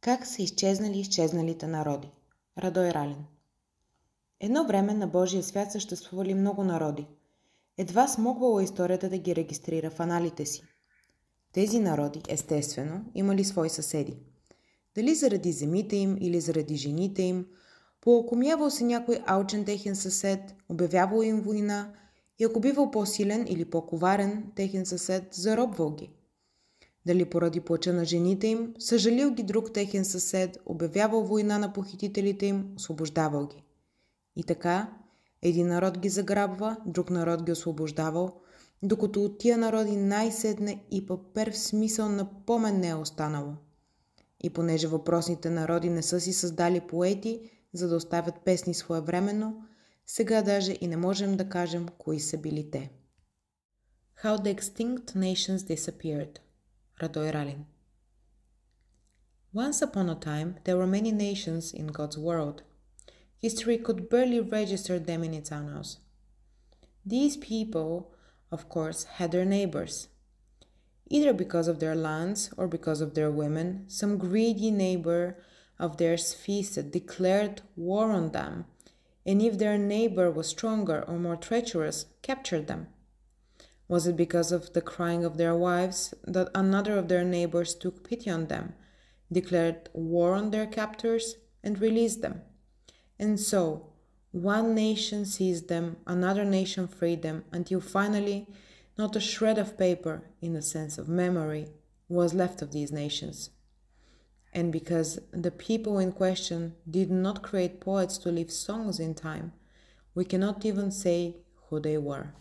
Как са изчезнали изчезналите народи? Радой Ралин. Едно време на Божия свят съществували много народи. Едва смогвала историята да ги регистрира в аналите си. Тези народи, естествено, имали свои съседи. Дали заради земите им или заради жените им, поокомявал се някой алчен техен съсед, обявявал им война и ако бивал по-силен или по-коварен техен съсед, заробвал ги. Дали поради плача на жените им, съжалил ги друг техен съсед, обявявал война на похитителите им, освобождавал ги. И така, един народ ги заграбва, друг народ ги освобождавал, докато от тия народи най-сетне и по перв смисъл на помен не е останало. И понеже въпросните народи не са си създали поети, за да оставят песни своевременно, сега даже и не можем да кажем кои са били те. How the extinct nations disappeared. Радой Ралин. Once upon a time, there were many nations in God's world. History could barely register them in its annals. These people, of course, had their neighbors. Either because of their lands or because of their women, some greedy neighbor of theirs feasted, declared war on them, and if their neighbor was stronger or more treacherous, captured them. Was it because of the crying of their wives that another of their neighbors took pity on them, declared war on their captors, and released them? And so, one nation seized them, another nation freed them, until finally, not a shred of paper, in the sense of memory, was left of these nations. And because the people in question did not create poets to leave songs in time, we cannot even say who they were.